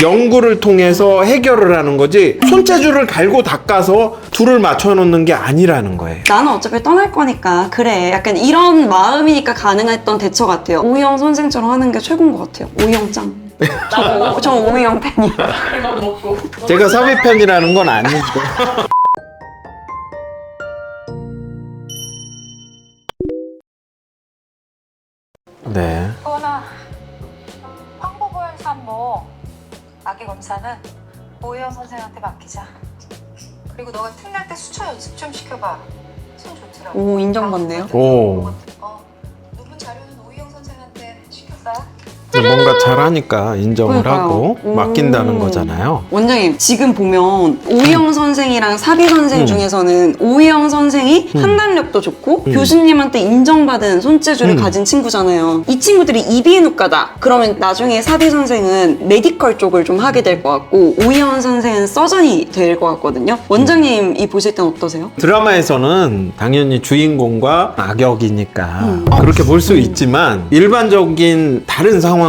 연구를 통해서 해결을 하는 거지 손재주를 갈고 닦아서 둘을 맞춰놓는 게 아니라는 거예요. 나는 어차피 떠날 거니까 그래, 약간 이런 마음이니까 가능했던 대처 같아요. 오희영 선생처럼 하는 게 최고인 것 같아요. 오희영 짱. 저 오희영 팬이에요. 제가 섭외편이라는 건 아니고. 네. 그거나 황보고현 산모 아기 검사는 오혜영 선생한테 맡기자. 그리고 너가 특날 때 수초 연습 좀 시켜봐. 손 좋더라고. 오, 인정받네요. 오. 논문 자료는 오혜영 선생한테 시켰다. 뭔가 잘하니까 인정을 그러니까요. 하고 맡긴다는 거잖아요. 원장님, 지금 보면 오희영 선생이랑 사비 선생 중에서는 오희영 선생이 판단력도 좋고 교수님한테 인정받은 손재주를 가진 친구잖아요. 이 친구들이 이비인후과다. 그러면 나중에 사비 선생은 메디컬 쪽을 좀 하게 될 것 같고 오희영 선생은 서전이 될 것 같거든요. 원장님이 보실 땐 어떠세요? 드라마에서는 당연히 주인공과 악역이니까 그렇게 볼 수 있지만 일반적인 다른 상황으로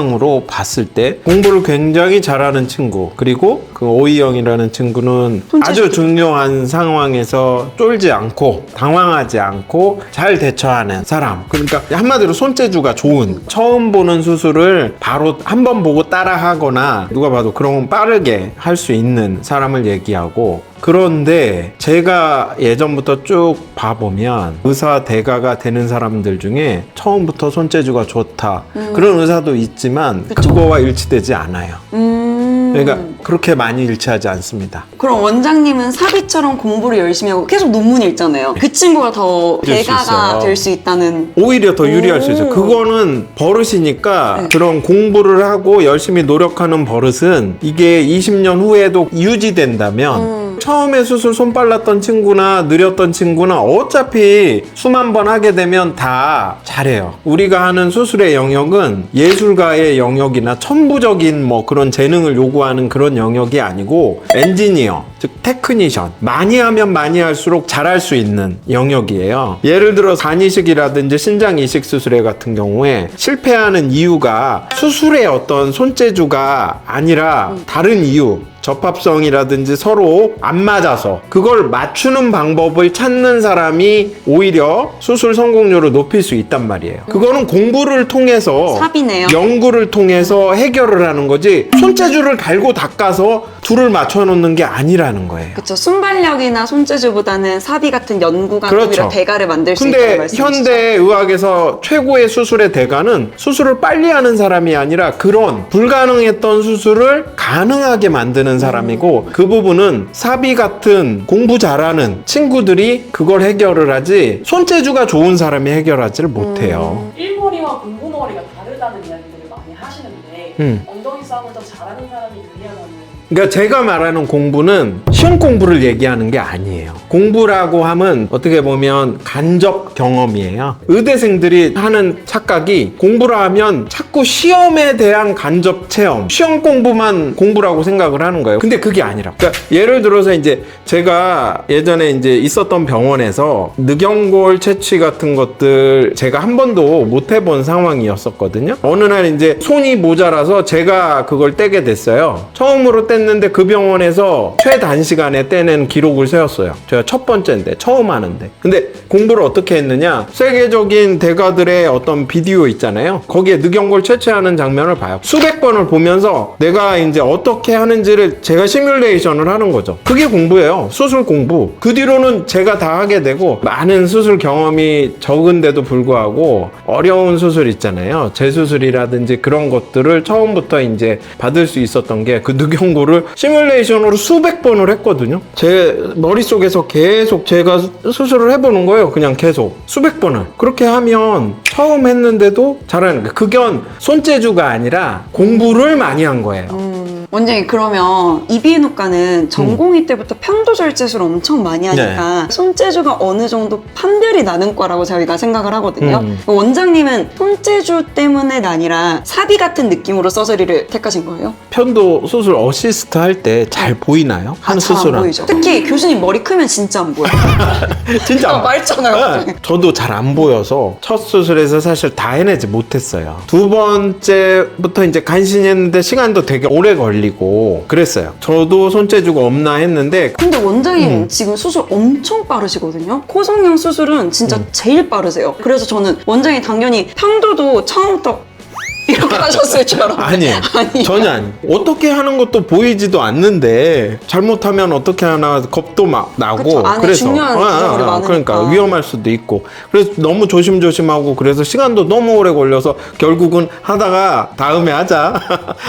봤을 때 공부를 굉장히 잘하는 친구, 그리고 그 오희영이라는 친구는 아주 중요한 상황에서 쫄지 않고 당황하지 않고 잘 대처하는 사람. 그러니까 한마디로 손재주가 좋은, 처음 보는 수술을 바로 한 번 보고 따라하거나 누가 봐도 그런 건 빠르게 할 수 있는 사람을 얘기하고, 그런데 제가 예전부터 쭉 봐보면 의사 대가가 되는 사람들 중에 처음부터 손재주가 좋다 그런 의사도 있지만 그거와 일치되지 않아요. 그러니까 그렇게 많이 일치하지 않습니다. 그럼 원장님은 사비처럼 공부를 열심히 하고 계속 논문 읽잖아요. 그 친구가 더 될수 대가가 있어요. 될 수 있다는. 오히려 더 유리할 수 있어요. 그거는 버릇이니까 그런 공부를 하고 열심히 노력하는 버릇은 이게 20년 후에도 유지된다면 처음에 수술 손 빨랐던 친구나 느렸던 친구나 어차피 수만 번 하게 되면 다 잘해요. 우리가 하는 수술의 영역은 예술가의 영역이나 천부적인 뭐 그런 재능을 요구하는 그런 영역이 아니고 엔지니어, 즉 테크니션, 많이 하면 많이 할수록 잘할 수 있는 영역이에요. 예를 들어 간 이식이라든지 신장 이식 수술에 같은 경우에 실패하는 이유가 수술의 어떤 손재주가 아니라 다른 이유, 접합성이라든지 서로 안 맞아서 그걸 맞추는 방법을 찾는 사람이 오히려 수술 성공률을 높일 수 있단 말이에요. 그거는 공부를 통해서, 삽이네요. 연구를 통해서 해결을 하는 거지 손재주를 갈고 닦아서 둘을 맞춰놓는 게 아니라는 거예요. 그렇죠. 순발력이나 손재주보다는 사비 같은 연구가 그렇죠. 오히려 대가를 만들 수 있다는 근데 말씀이시죠? 현대 의학에서 최고의 수술의 대가는 수술을 빨리 하는 사람이 아니라 그런 불가능했던 수술을 가능하게 만드는 사람이고, 그 부분은 사비 같은 공부 잘하는 친구들이 그걸 해결을 하지 손재주가 좋은 사람이 해결하지를 못해요. 일머리와 공부머리가 다르다는 이야기들을 많이 하시는데 엉덩이 싸움을 더 잘하는 사람이 유리하다는. 그러니까 제가 말하는 공부는 시험 공부를 얘기하는 게 아니에요. 공부라고 하면 어떻게 보면 간접 경험이에요. 의대생들이 하는 착각이 공부를 하면 자꾸 시험에 대한 간접 체험, 시험 공부만 공부라고 생각을 하는 거예요. 근데 그게 아니라. 그러니까 예를 들어서 이제 제가 예전에 이제 있었던 병원에서 늑연골 채취 같은 것들 제가 한 번도 못 해본 상황이었었거든요. 어느 날 이제 손이 모자라서 제가 그걸 떼게 됐어요. 처음으로 뗐는데 그 병원에서 최단시간에 떼낸 기록을 세웠어요. 제가 첫 번째인데, 처음 하는데. 근데 공부를 어떻게 했느냐, 세계적인 대가들의 어떤 비디오 있잖아요. 거기에 늑연골 채취하는 장면을 봐요. 수백 번을 보면서 내가 이제 어떻게 하는지를 제가 시뮬레이션을 하는 거죠. 그게 공부예요. 수술 공부. 그 뒤로는 제가 다 하게 되고, 많은 수술 경험이 적은데도 불구하고 어려운 수술 있잖아요. 재수술이라든지 그런 것들을 처음부터 이제 받을 수 있었던 게 그 늑연골을 시뮬레이션으로 수백 번을 했거든요. 제 머릿속에서 계속 제가 수술을 해보는 거예요. 그냥 계속 수백 번을. 그렇게 하면 처음 했는데도 잘하는 거예요. 그건 손재주가 아니라 공부를 많이 한 거예요. 원장님, 그러면 이비인후과는 전공의 때부터 편도절제술을 엄청 많이 하니까 손재주가 어느 정도 판별이 나는 과라고 저희가 생각을 하거든요. 원장님은 손재주 때문에 아니라 사비 같은 느낌으로 서저리를 택하신 거예요? 편도 수술 어시스트 할 때 잘 보이나요? 한 잘 안 수술은? 보이죠. 특히 교수님 머리 크면 진짜 안 보여요. 진짜 말잖아요. 네. 저도 잘 안 보여서 첫 수술에서 사실 다 해내지 못했어요. 두 번째부터 이제 간신히 했는데 시간도 되게 오래 걸려 걸리고 그랬어요. 저도 손재주가 없나 했는데 근데 원장님 지금 수술 엄청 빠르시거든요. 코성형 수술은 진짜 제일 빠르세요. 그래서 저는 원장님 당연히 편도도 처음부터 이렇게 하셨을 줄 알았는데 아니에요. 전혀 아니에요. 어떻게 하는 것도 보이지도 않는데 잘못하면 어떻게 하나 겁도 막 나고 그쵸, 안에 중요한 기술이 많으니까. 그러니까 위험할 수도 있고 그래서 너무 조심조심하고 그래서 시간도 너무 오래 걸려서 결국은 하다가 다음에 하자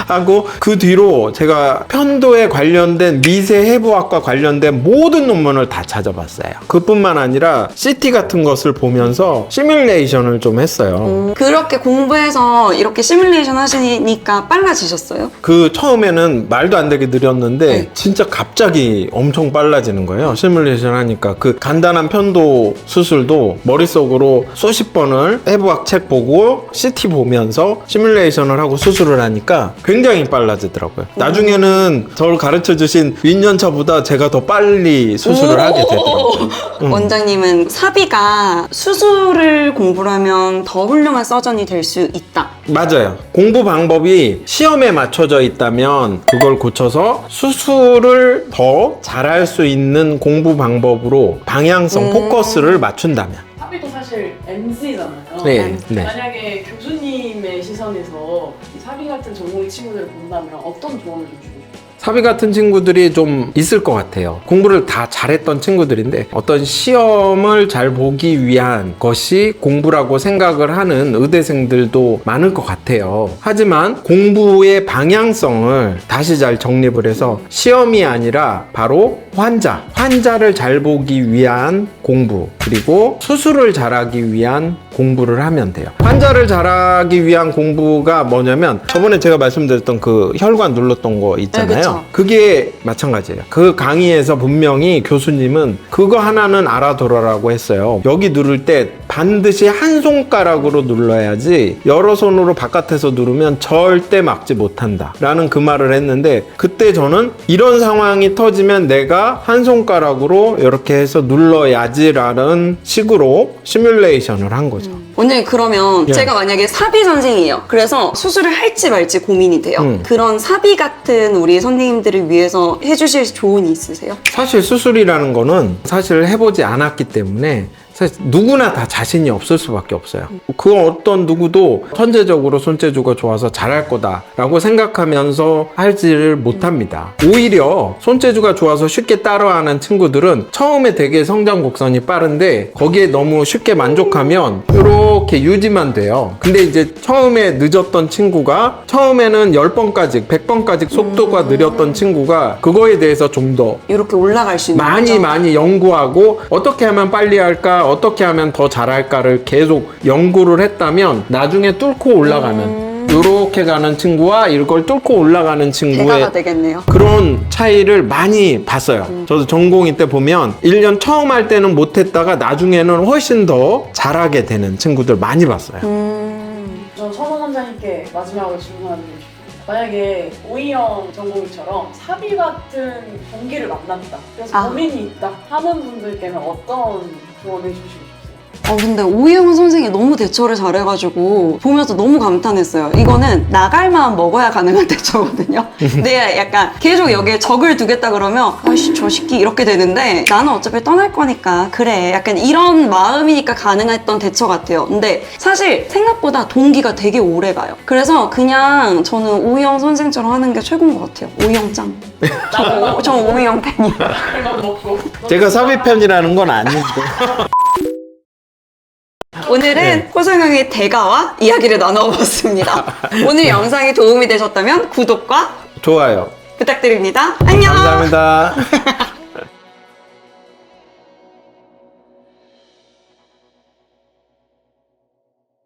하고 그 뒤로 제가 편도에 관련된 미세 해부학과 관련된 모든 논문을 다 찾아봤어요. 그뿐만 아니라 CT 같은 것을 보면서 시뮬레이션을 좀 했어요. 그렇게 공부해서 이렇게 시뮬레이션 하시니까 빨라지셨어요? 그 처음에는 말도 안 되게 느렸는데 네. 진짜 갑자기 엄청 빨라지는 거예요. 시뮬레이션 하니까 그 간단한 편도 수술도 머릿속으로 수십 번을 해부학 책 보고 CT 보면서 시뮬레이션을 하고 수술을 하니까 굉장히 빨라지더라고요. 나중에는 저를 가르쳐 주신 윈년차보다 제가 더 빨리 수술을 하게 되더라고요. 원장님은 사비가 수술을 공부를 하면 더 훌륭한 서전이 될 수 있다. 맞아요. 공부 방법이 시험에 맞춰져 있다면 그걸 고쳐서 수술을 더 잘할 수 있는 공부 방법으로 방향성, 포커스를 맞춘다면. 사비도 사실 MC잖아요. 네, 네. 만약에 교수님의 시선에서 이 사비 같은 전공의 친구들을 본다면 어떤 조언을 좀 주고 싶어요? 사비 같은 친구들이 좀 있을 것 같아요. 공부를 다 잘했던 친구들인데 어떤 시험을 잘 보기 위한 것이 공부라고 생각을 하는 의대생들도 많을 것 같아요. 하지만 공부의 방향성을 다시 잘 정립을 해서 시험이 아니라 바로 환자를 잘 보기 위한 공부, 그리고 수술을 잘하기 위한 공부를 하면 돼요. 환자를 잘하기 위한 공부가 뭐냐면 저번에 제가 말씀드렸던 그 혈관 눌렀던 거 있잖아요. 네, 그쵸. 그게 마찬가지예요. 그 강의에서 분명히 교수님은 그거 하나는 알아둬라라고 했어요. 여기 누를 때 반드시 한 손가락으로 눌러야지 여러 손으로 바깥에서 누르면 절대 막지 못한다 라는 그 말을 했는데, 그때 저는 이런 상황이 터지면 내가 한 손가락으로 이렇게 해서 눌러야지 라는 식으로 시뮬레이션을 한 거죠. 원장님 그러면 예. 제가 만약에 사비 선생이에요. 그래서 수술을 할지 말지 고민이 돼요. 그런 사비 같은 우리 선생님들을 위해서 해주실 조언이 있으세요? 사실 수술이라는 거는 사실 해보지 않았기 때문에 사실 누구나 다 자신이 없을 수밖에 없어요. 그 어떤 누구도 천재적으로 손재주가 좋아서 잘할 거다라고 생각하면서 하지를 못합니다. 오히려 손재주가 좋아서 쉽게 따라하는 친구들은 처음에 되게 성장 곡선이 빠른데 거기에 너무 쉽게 만족하면 이렇게 유지만 돼요. 근데 이제 처음에 늦었던 친구가 처음에는 10번까지 100번까지 속도가 느렸던 친구가 그거에 대해서 좀 더 이렇게 올라갈 수 있는 거죠? 많이 연구하고 어떻게 하면 빨리 할까, 어떻게 하면 더 잘할까를 계속 연구를 했다면 나중에 뚫고 올라가는 이렇게 가는 친구와 이걸 뚫고 올라가는 친구의 대가가 되겠네요. 그런 차이를 많이 봤어요. 저도 전공의 때 보면 1년 처음 할 때는 못했다가 나중에는 훨씬 더 잘하게 되는 친구들 많이 봤어요. 저 선원 원장님께 마지막으로 질문하는 게 싶어요. 만약에 오이영 전공의처럼 사비 같은 동기를 만났다, 그래서 고민이 있다 하는 분들께는 어떤 조언을 해주시고 싶어요? 근데 오이영 선생이 너무 대처를 잘해가지고 보면서 너무 감탄했어요. 이거는 나갈 마음 먹어야 가능한 대처거든요. 근데 약간 계속 여기에 적을 두겠다 그러면 아이씨 저 새끼 이렇게 되는데 나는 어차피 떠날 거니까 그래 약간 이런 마음이니까 가능했던 대처 같아요. 근데 사실 생각보다 동기가 되게 오래 가요. 그래서 그냥 저는 오이영 선생처럼 하는 게 최고인 것 같아요. 오이영 짱. 저 오이영 팬이에요. 이거 먹고 제가 사비 편이라는 건 아닌데. 오늘은 호성형의 대가와 이야기를 나눠봤습니다. 오늘 영상이 도움이 되셨다면 구독과 좋아요. 부탁드립니다. 안녕! 감사합니다.